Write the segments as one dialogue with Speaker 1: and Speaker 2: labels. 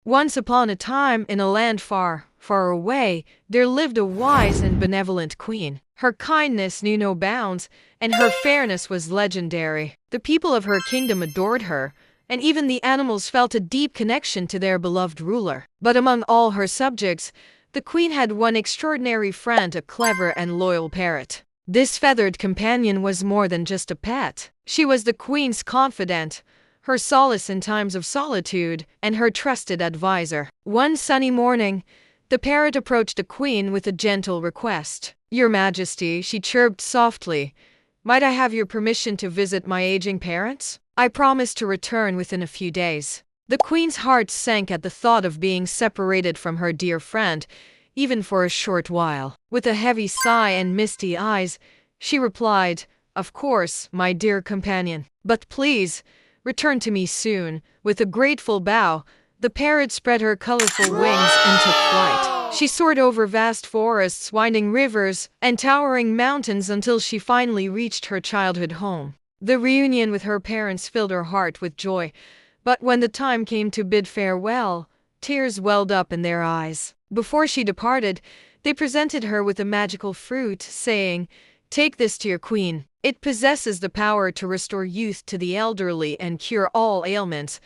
Speaker 1: Once upon a time, in a land far, far away, there lived a wise and benevolent queen. Her kindness knew no bounds, and her fairness was legendary. The people of her kingdom adored her, and even the animals felt a deep connection to their beloved ruler. But among all her subjects, the queen had one extraordinary friend, a clever and loyal parrot. This feathered companion was more than just a pet. She was the queen's confidant, her solace in times of solitude, and her trusted advisor. One sunny morning, the parrot approached the queen with a gentle request. "Your Majesty," she chirped softly, "might I have your permission to visit my aging parents? I promise to return within a few days." The queen's heart sank at the thought of being separated from her dear friend, even for a short while. With a heavy sigh and misty eyes, she replied, "Of course, my dear companion. But please, return to me soon." With a grateful bow, the parrot spread her colorful wings and took flight. She soared over vast forests, winding rivers, and towering mountains until she finally reached her childhood home. The reunion with her parents filled her heart with joy, but when the time came to bid farewell, tears welled up in their eyes. Before she departed, they presented her with a magical fruit, saying, "Take this to your queen. It possesses the power to restore youth to the elderly and cure all ailments."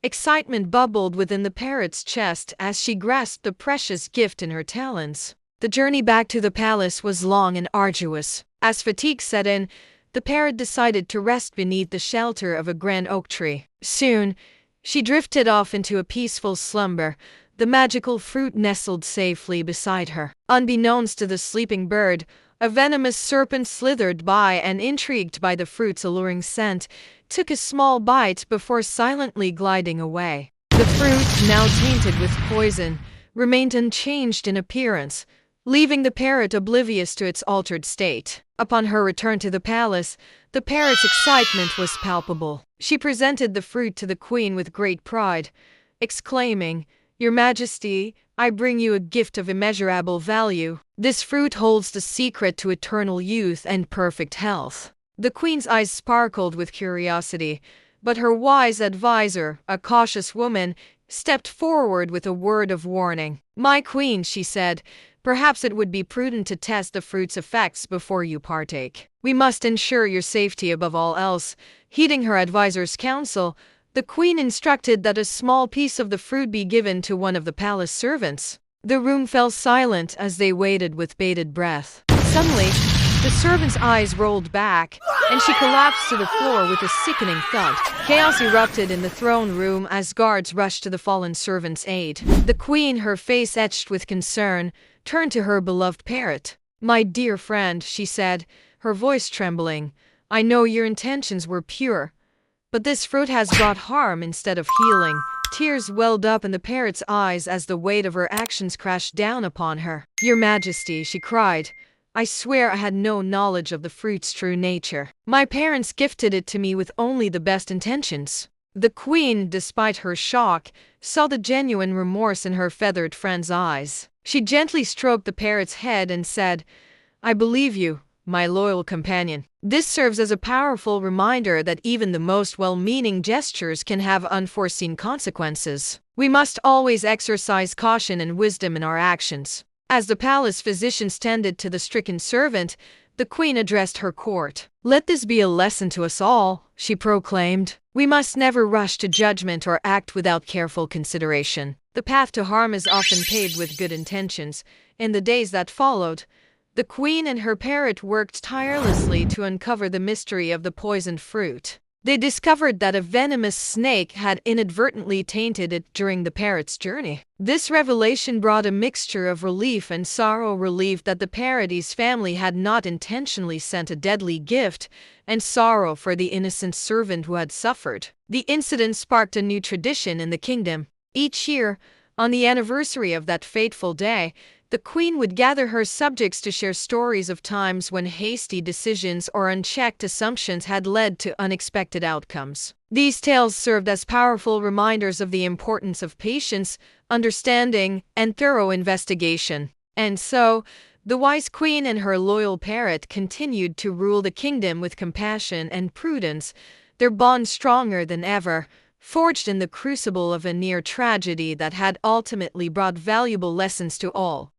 Speaker 1: Excitement bubbled within the parrot's chest as she grasped the precious gift in her talons. The journey back to the palace was long and arduous. As fatigue set in, the parrot decided to rest beneath the shelter of a grand oak tree. Soon, she drifted off into a peaceful slumber, the magical fruit nestled safely beside her. Unbeknownst to the sleeping bird, a venomous serpent slithered by and, intrigued by the fruit's alluring scent, took a small bite before silently gliding away. The fruit, now tainted with poison, remained unchanged in appearance, leaving the parrot oblivious to its altered state. Upon her return to the palace, the parrot's excitement was palpable. She presented the fruit to the queen with great pride, exclaiming, "Your Majesty, I bring you a gift of immeasurable value. This fruit holds the secret to eternal youth and perfect health." The queen's eyes sparkled with curiosity, but her wise advisor, a cautious woman, stepped forward with a word of warning. "My queen," she said, "perhaps it would be prudent to test the fruit's effects before you partake. We must ensure your safety above all else." Heeding her advisor's counsel, the queen instructed that a small piece of the fruit be given to one of the palace servants. The room fell silent as they waited with bated breath. Suddenly, the servant's eyes rolled back, and she collapsed to the floor with a sickening thud. Chaos erupted in the throne room as guards rushed to the fallen servant's aid. The queen, her face etched with concern, turned to her beloved parrot. "My dear friend," she said, her voice trembling, "I know your intentions were pure, but this fruit has brought harm instead of healing." Tears welled up in the parrot's eyes as the weight of her actions crashed down upon her. "Your Majesty," she cried, "I swear I had no knowledge of the fruit's true nature. My parents gifted it to me with only the best intentions." The queen, despite her shock, saw the genuine remorse in her feathered friend's eyes. She gently stroked the parrot's head and said, "I believe you, my loyal companion. This serves as a powerful reminder that even the most well-meaning gestures can have unforeseen consequences. We must always exercise caution and wisdom in our actions." As the palace physicians tended to the stricken servant, the queen addressed her court. "Let this be a lesson to us all," she proclaimed. "We must never rush to judgment or act without careful consideration. The path to harm is often paved with good intentions." In the days that followed, the queen and her parrot worked tirelessly to uncover the mystery of the poisoned fruit. They discovered that a venomous snake had inadvertently tainted it during the parrot's journey. This revelation brought a mixture of relief and sorrow: relief that the parrot's family had not intentionally sent a deadly gift, and sorrow for the innocent servant who had suffered. The incident sparked a new tradition in the kingdom. Each year, on the anniversary of that fateful day, the queen would gather her subjects to share stories of times when hasty decisions or unchecked assumptions had led to unexpected outcomes. These tales served as powerful reminders of the importance of patience, understanding, and thorough investigation. And so, the wise queen and her loyal parrot continued to rule the kingdom with compassion and prudence, their bond stronger than ever, forged in the crucible of a near tragedy that had ultimately brought valuable lessons to all.